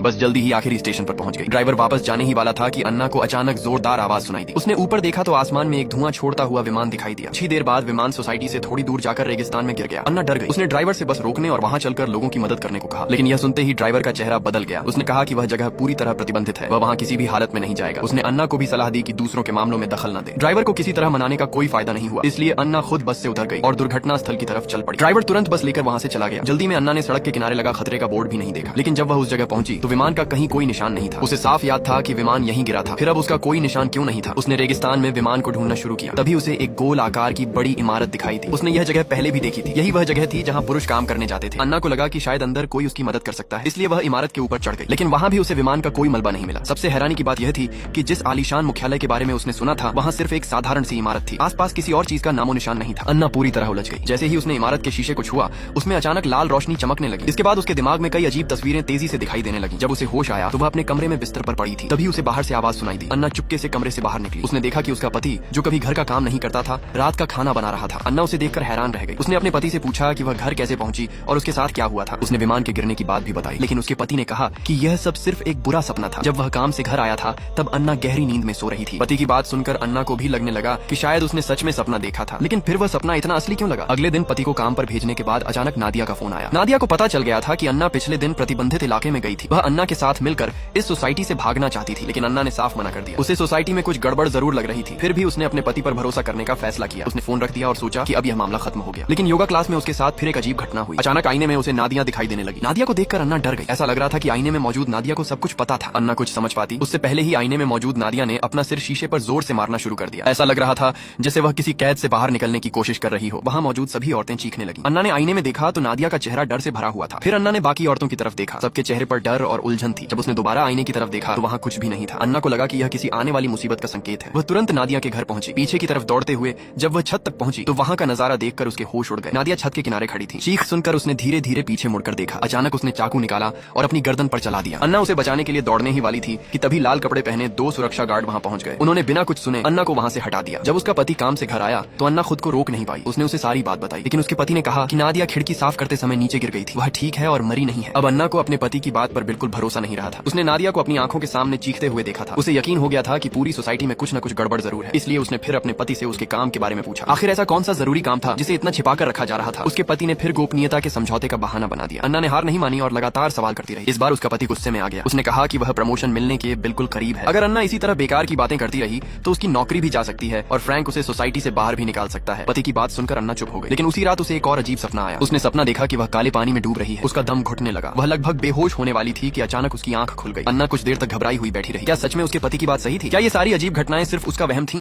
बस जल्दी ही आखिरी स्टेशन पर पहुंच गई। ड्राइवर वापस जाने ही वाला था कि अन्ना को अचानक जोरदार आवाज सुनाई दी। उसने ऊपर देखा तो आसमान में एक धुआं छोड़ता हुआ विमान दिखाई दिया। कुछ देर बाद विमान सोसाइटी से थोड़ी दूर जाकर रेगिस्तान में गिर गया। अन्ना डर गई। उसने ड्राइवर से बस रोकने और वहां चलकर लोगों की मदद करने को कहा, लेकिन यह सुनते ही ड्राइवर का चेहरा बदल गया। उसने कहा कि वह जगह पूरी तरह प्रतिबंधित है, वह वहां किसी भी हालत में नहीं जाएगा। उसने अन्ना को भी सलाह दी कि दूसरों के मामलों में दखल न दे। ड्राइवर को किसी तरह मनाने का कोई फायदा नहीं हुआ, इसलिए अन्ना खुद बस से उतर गई और दुर्घटना स्थल की तरफ चल पड़ी। ड्राइवर तुरंत बस लेकर वहां से चला गया। जल्दी में अन्ना ने सड़क के किनारे लगा खतरे का बोर्ड भी नहीं देखा, लेकिन जब वह उस जगह पहुंची तो विमान का कहीं कोई निशान नहीं था। उसे साफ याद था कि विमान यहीं गिरा था, फिर अब उसका कोई निशान क्यों नहीं था। उसने रेगिस्तान में विमान को ढूंढना शुरू किया। तभी उसे एक गोल आकार की बड़ी इमारत दिखाई थी। उसने यह जगह पहले भी देखी थी। यही वह जगह थी जहां पुरुष काम करने जाते थे। अन्ना को लगा कि शायद अंदर कोई उसकी मदद कर सकता है, इसलिए वह इमारत के ऊपर चढ़ गई, लेकिन वहां भी उसे विमान का कोई मलबा नहीं मिला। सबसे हैरानी की बात यह थी कि जिस आलीशान मुख्यालय के बारे में उसने सुना था, वहां सिर्फ एक साधारण सी इमारत थी। आसपास किसी और चीज का नामो निशान नहीं था। अन्ना पूरी तरह उलझ गई। जैसे ही उसने इमारत के शीशे को छुआ, उसमें अचानक लाल रोशनी चमकने लगी। इसके बाद उसके दिमाग में कई अजीब तस्वीरें तेजी से दिखाई देने लगी। जब उसे होश आया तो वह अपने कमरे में बिस्तर पर पड़ी थी। तभी उसे बाहर से आवाज सुनाई दी। अन्ना चुपके से कमरे से बाहर निकली। उसने देखा कि उसका पति, जो कभी घर का काम नहीं करता था, रात का खाना बना रहा था। अन्ना उसे देखकर हैरान रह गई। उसने अपने पति से पूछा कि वह घर कैसे पहुंची और उसके साथ क्या हुआ था। उसने विमान के गिरने की बात भी बताई, लेकिन उसके पति ने कहा कि यह सब सिर्फ एक बुरा सपना था। जब वह काम से घर आया था तब अन्ना गहरी नींद में सो रही थी। पति की बात सुनकर अन्ना को भी लगने लगा कि शायद उसने सच में सपना देखा था, लेकिन फिर वह सपना इतना असली क्यों लगा। अगले दिन पति को काम पर भेजने के बाद अचानक नादिया का फोन आया। नादिया को पता चल गया था कि अन्ना पिछले दिन प्रतिबंधित इलाके में गई थी। वह अन्ना के साथ मिलकर इस सोसाइटी से भागना चाहती थी, लेकिन अन्ना ने साफ मना कर दिया। उसे सोसाइटी में कुछ गड़बड़ जरूर लग रही थी, फिर भी उसने अपने पति पर भरोसा करने का फैसला किया। उसने फोन रख दिया और सोचा कि अब यह मामला खत्म हो गया। लेकिन योगा क्लास में उसके साथ फिर एक अजीब घटना हुई। अचानक आईने में उसे नादिया दिखाई देने लगी। नादिया को देखकर अन्ना डर गई। ऐसा लग रहा था कि आईने में मौजूद नादिया को सब कुछ पता था। अन्ना कुछ समझ पाती उससे पहले ही आईने में मौजूद नादिया ने अपना सिर शीशे पर जोर से मारना शुरू कर दिया। ऐसा लग रहा था जैसे वह किसी कैद से बाहर निकलने की कोशिश कर रही हो। वहां मौजूद सभी औरतें चीखने लगी। अन्ना ने आईने में देखा तो नादिया का चेहरा डर से भरा हुआ था। फिर अन्ना ने बाकी औरतों की तरफ देखा। सबके चेहरे पर डर और उलझन थी। जब उसने दोबारा आईने की तरफ देखा तो वहां कुछ भी नहीं था। अन्ना को लगा कि यह किसी आने वाली मुसीबत का संकेत है। वह तुरंत नादिया के घर पहुंची। पीछे की तरफ दौड़ते हुए जब वह छत तक पहुंची तो वहां का नजारा देखकर उसके होश उड़ गए। नादिया छत के किनारे खड़ी थी। चीख सुनकर उसने धीरे धीरे पीछे मुड़कर देखा। अचानक उसने चाकू निकाला और अपनी गर्दन पर चला दिया। अन्ना उसे बचाने के लिए दौड़ने ही वाली थी कि तभी लाल कपड़े पहने दो सुरक्षा गार्ड वहां पहुंच गए। उन्होंने बिना कुछ सुने अन्ना को वहां से हटा दिया। जब उसका पति काम से घर आया तो अन्ना खुद को रोक नहीं पाई। उसने उसे सारी बात बताई, लेकिन उसके पति ने कहा कि नादिया खिड़की साफ करते समय नीचे गिर गई थी, वह ठीक है और मरी नहीं है। अब अन्ना को अपने पति की बात पर बिल्कुल भरोसा नहीं रहा था। उसने नादिया को अपनी आंखों के सामने चीखते हुए देखा था। उसे यकीन हो गया था कि पूरी सोसाइटी में कुछ न कुछ गड़बड़ जरूर है। इसलिए उसने फिर अपने पति से उसके काम के बारे में पूछा। आखिर ऐसा कौन सा जरूरी काम था जिसे इतना छिपा कर रखा जा रहा था। उसके पति ने फिर गोपनीयता के समझौते का बहाना बना दिया। अन्ना ने हार नहीं मानी और लगातार सवाल करती रही। इस बार उसका पति गुस्से में आ गया। उसने कहा कि वह प्रमोशन मिलने के बिल्कुल करीब है। अगर अन्ना इसी तरह बेकार की बातें करती रही तो उसकी नौकरी भी जा सकती है और फ्रैंक उसे सोसाइटी से बाहर भी निकाल सकता है। पति की बात सुनकर अन्ना चुप हो गई। लेकिन उसी रात उसे एक और अजीब सपना आया। उसने सपना देखा कि वह काले पानी में डूब रही है। उसका दम घुटने लगा। वह लगभग बेहोश होने वाली थी कि अचानक उसकी आंख खुल गई। अन्ना कुछ देर तक घबराई हुई बैठी रही। क्या सच में उसके पति की बात सही थी? क्या ये सारी अजीब घटनाएं सिर्फ उसका वहम थी?